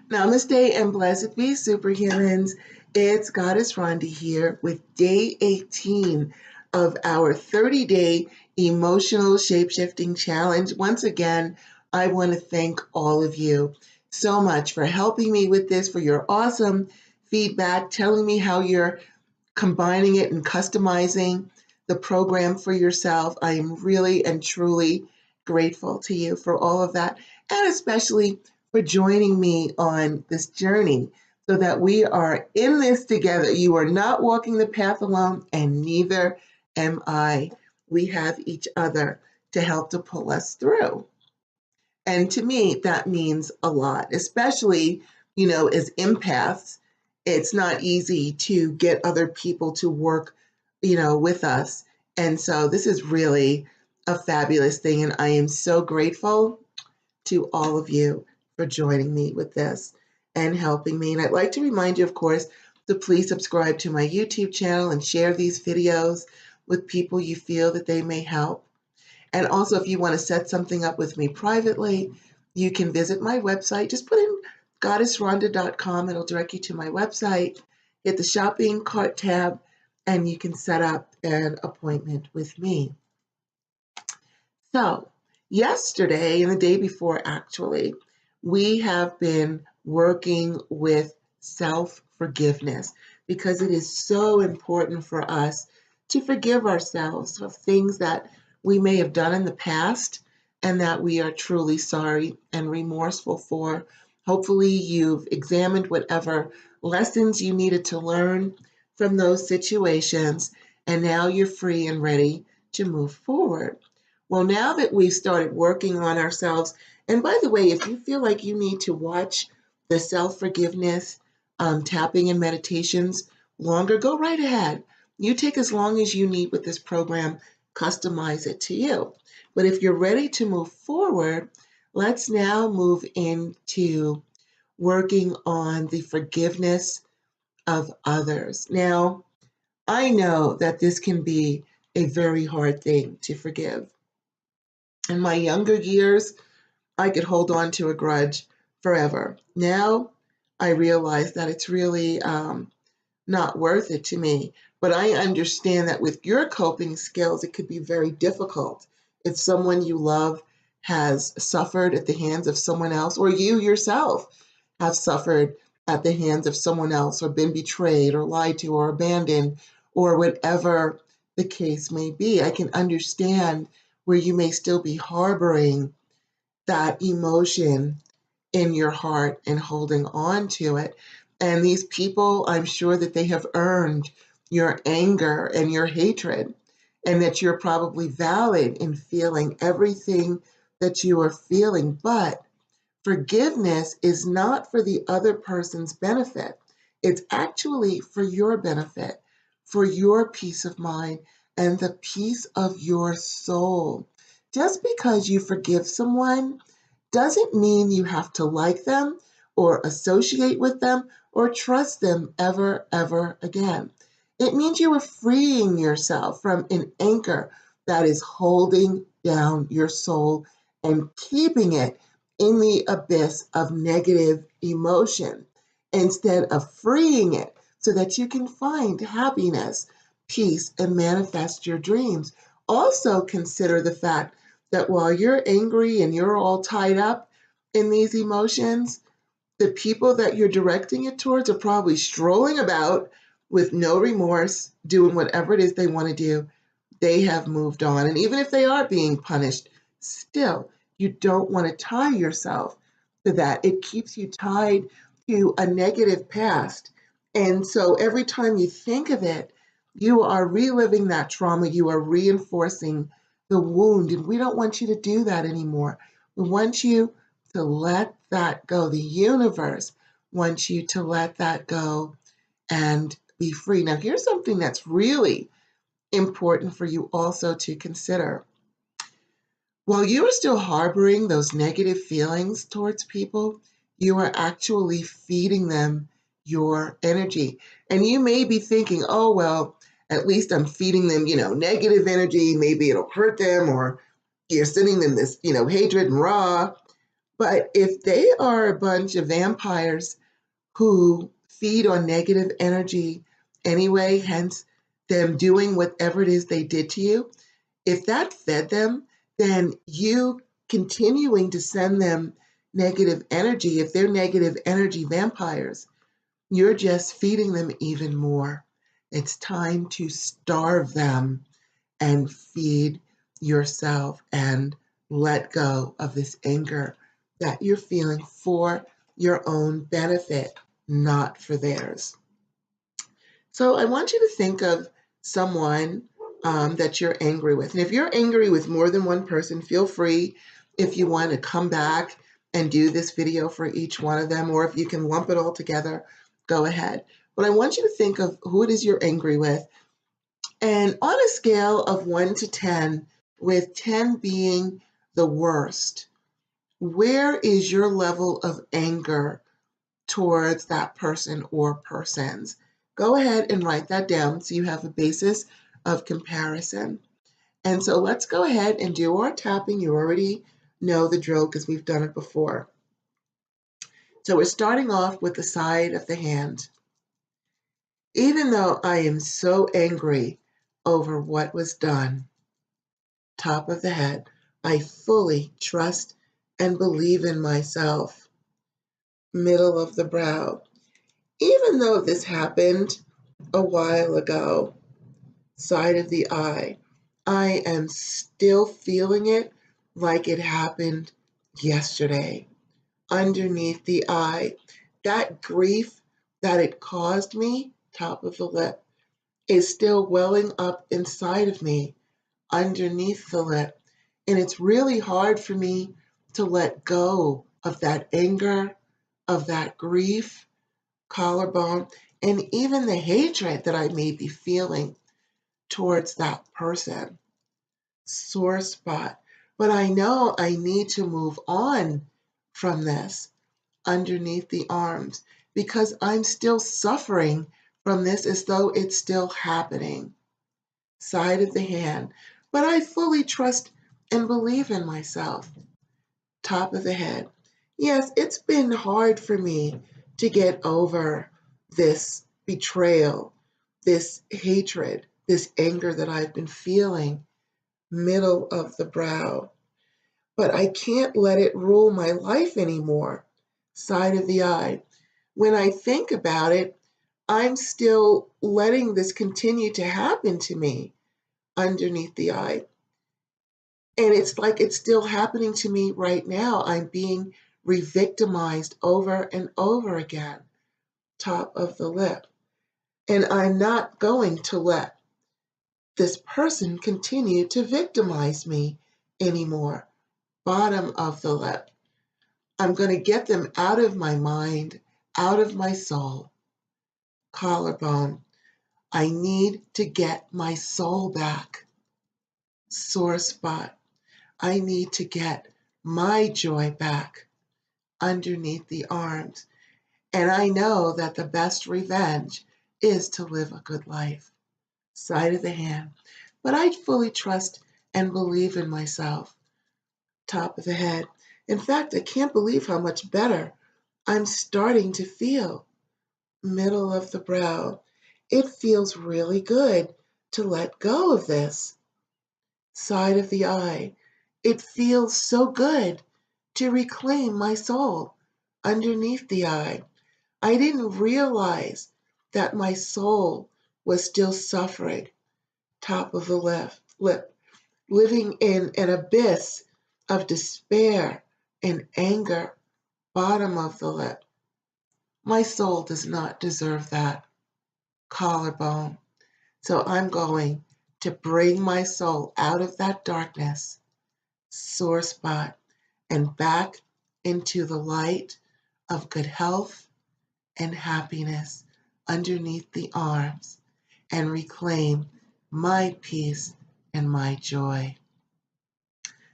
Namaste and Blessed Be, superhumans. It's Goddess Rhonda here with day 18 of our 30-day Emotional Shapeshifting Challenge. Once again, I want to thank all of you so much for helping me with this, for your awesome feedback, telling me how you're combining it and customizing the program for yourself. I am really and truly grateful to you for all of that, and especially for joining me on this journey so that we are in this together. You are not walking the path alone, and neither am I. We have each other to help to pull us through. And to me, that means a lot, especially, as empaths. It's not easy to get other people to work, with us. And so this is really a fabulous thing. And I am so grateful to all of you for joining me with this and helping me. And I'd like to remind you, of course, to please subscribe to my YouTube channel and share these videos with people you feel that they may help. And also, if you want to set something up with me privately, you can visit my website. Just put in goddessrhonda.com. It'll direct you to my website. Hit the shopping cart tab, and you can set up an appointment with me. So, yesterday and the day before, actually, we have been working with self-forgiveness because it is so important for us to forgive ourselves of things that we may have done in the past and that we are truly sorry and remorseful for. Hopefully, you've examined whatever lessons you needed to learn from those situations, and now you're free and ready to move forward. Well, now that we've started working on ourselves, and by the way, if you feel like you need to watch the self-forgiveness tapping and meditations longer, go right ahead. You take as long as you need with this program, customize it to you. But if you're ready to move forward, let's now move into working on the forgiveness of others. Now, I know that this can be a very hard thing to forgive. In my younger years, I could hold on to a grudge forever. Now, I realize that it's really not worth it to me. But I understand that with your coping skills, it could be very difficult if someone you love has suffered at the hands of someone else, or you yourself have suffered at the hands of someone else, or been betrayed, or lied to, or abandoned, or whatever the case may be. I can understand where you may still be harboring that emotion in your heart and holding on to it. And these people, I'm sure that they have earned your anger and your hatred, and that you're probably valid in feeling everything that you are feeling. But forgiveness is not for the other person's benefit. It's actually for your benefit, for your peace of mind and the peace of your soul. Just because you forgive someone doesn't mean you have to like them or associate with them or trust them ever again. It means you are freeing yourself from an anchor that is holding down your soul and keeping it in the abyss of negative emotion, instead of freeing it so that you can find happiness, peace, and manifest your dreams. Also consider the fact that while you're angry and you're all tied up in these emotions, the people that you're directing it towards are probably strolling about with no remorse, doing whatever it is they want to do. They have moved on. And even if they are being punished, still, you don't want to tie yourself to that. It keeps you tied to a negative past. And so every time you think of it, you are reliving that trauma. You are reinforcing the wound. And we don't want you to do that anymore. We want you to let that go. The universe wants you to let that go and be free. Now, here's something that's really important for you also to consider. While you are still harboring those negative feelings towards people, you are actually feeding them your energy. And you may be thinking, oh, well, at least I'm feeding them, negative energy. Maybe it'll hurt them, or you're sending them this, hatred and raw. But if they are a bunch of vampires who feed on negative energy anyway, hence them doing whatever it is they did to you, if that fed them, then you continuing to send them negative energy, if they're negative energy vampires, you're just feeding them even more. It's time to starve them and feed yourself and let go of this anger that you're feeling for your own benefit, not for theirs. So I want you to think of someone that you're angry with. And if you're angry with more than one person, feel free, if you want to come back and do this video for each one of them, or if you can lump it all together, go ahead. But I want you to think of who it is you're angry with. And on a scale of 1 to 10, with 10 being the worst, where is your level of anger towards that person or persons? Go ahead and write that down so you have a basis of comparison. And so let's go ahead and do our tapping. You already know the drill because we've done it before. So we're starting off with the side of the hand. Even though I am so angry over what was done, top of the head, I fully trust and believe in myself. Middle of the brow. Even though this happened a while ago, side of the eye, I am still feeling it like it happened yesterday. Underneath the eye, that grief that it caused me, top of the lip, is still welling up inside of me, underneath the lip. And it's really hard for me to let go of that anger, of that grief, collarbone, and even the hatred that I may be feeling towards that person, sore spot. But I know I need to move on from this, underneath the arms, because I'm still suffering from this as though it's still happening, side of the hand. But I fully trust and believe in myself, top of the head. Yes, it's been hard for me to get over this betrayal, this hatred, this anger that I've been feeling, middle of the brow. But I can't let it rule my life anymore, side of the eye. When I think about it, I'm still letting this continue to happen to me, underneath the eye. And it's like it's still happening to me right now. I'm being re-victimized over and over again, top of the lip. And I'm not going to let this person continue to victimize me anymore, bottom of the lip. I'm going to get them out of my mind, out of my soul, collarbone. I need to get my soul back, sore spot. I need to get my joy back, underneath the arms. And I know that the best revenge is to live a good life, side of the hand. But I fully trust and believe in myself, top of the head. In fact, I can't believe how much better I'm starting to feel, middle of the brow. It feels really good to let go of this, side of the eye. It feels so good to reclaim my soul, underneath the eye. I didn't realize that my soul was still suffering, top of the lip, living in an abyss of despair and anger, bottom of the lip. My soul does not deserve that, collarbone. So I'm going to bring my soul out of that darkness, sore spot, and back into the light of good health and happiness underneath the arms, and reclaim my peace and my joy.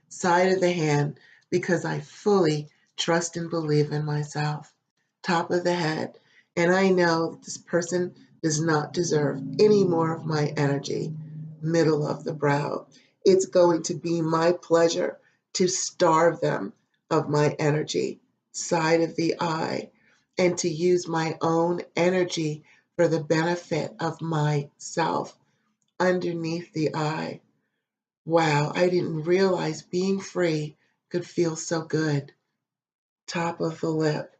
Side of the hand, because I fully trust and believe in myself. Top of the head, and I know this person does not deserve any more of my energy. Middle of the brow. It's going to be my pleasure to starve them, of my energy, side of the eye, and to use my own energy for the benefit of myself, underneath the eye. Wow, I didn't realize being free could feel so good. Top of the lip.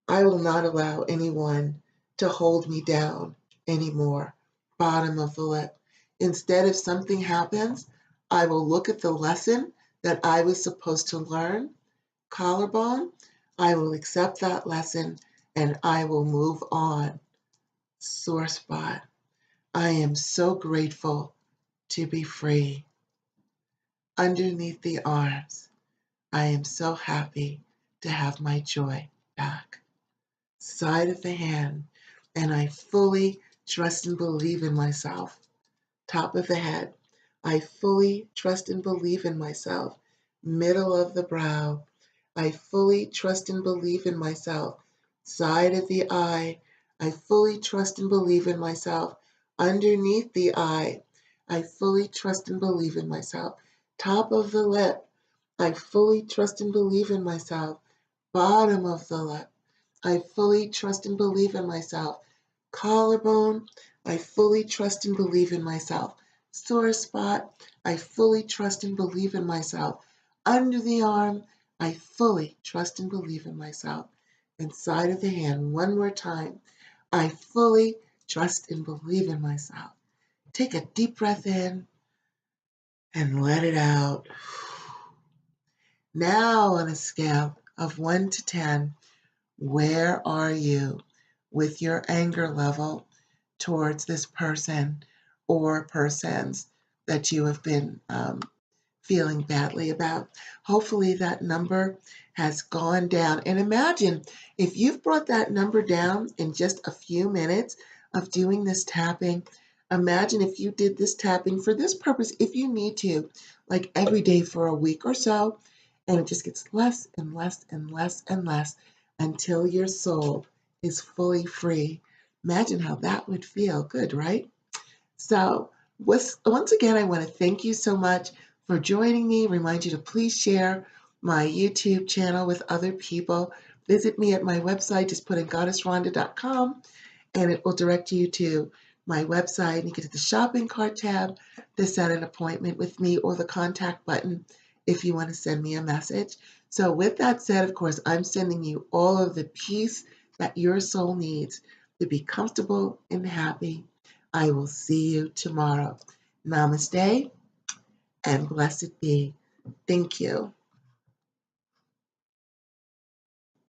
I will not allow anyone to hold me down anymore. Bottom of the lip. Instead, if something happens, I will look at the lesson that I was supposed to learn. Collarbone. I will accept that lesson and I will move on. Sore spot. I am so grateful to be free. Underneath the arms. I am so happy to have my joy back. Side of the hand, and I fully trust and believe in myself. Top of the head, I fully trust and believe in myself. Middle of the brow, I fully trust and believe in myself. Side of the eye, I fully trust and believe in myself. Underneath the eye, I fully trust and believe in myself. Top of the lip, I fully trust and believe in myself. Bottom of the lip, I fully trust and believe in myself. Collarbone, I fully trust and believe in myself. Sore spot, I fully trust and believe in myself. Under the arm, I fully trust and believe in myself. Inside of the hand, one more time, I fully trust and believe in myself. Take a deep breath in and let it out. Now, on a scale of 1 to 10, where are you with your anger level towards this person or persons that you have been feeling badly about? Hopefully that number has gone down. And imagine if you've brought that number down in just a few minutes of doing this tapping. Imagine if you did this tapping for this purpose, if you need to, like every day for a week or so, and it just gets less and less and less and less until your soul is fully free. Imagine how that would feel. Good, right? So once again, I want to thank you so much for joining me. Remind you to please share my YouTube channel with other people. Visit me at my website. Just put in goddessrhonda.com and it will direct you to my website. You get to the shopping cart tab to set an appointment with me, or the contact button if you want to send me a message. So with that said, of course, I'm sending you all of the peace that your soul needs to be comfortable and happy. I will see you tomorrow. Namaste and blessed be. Thank you.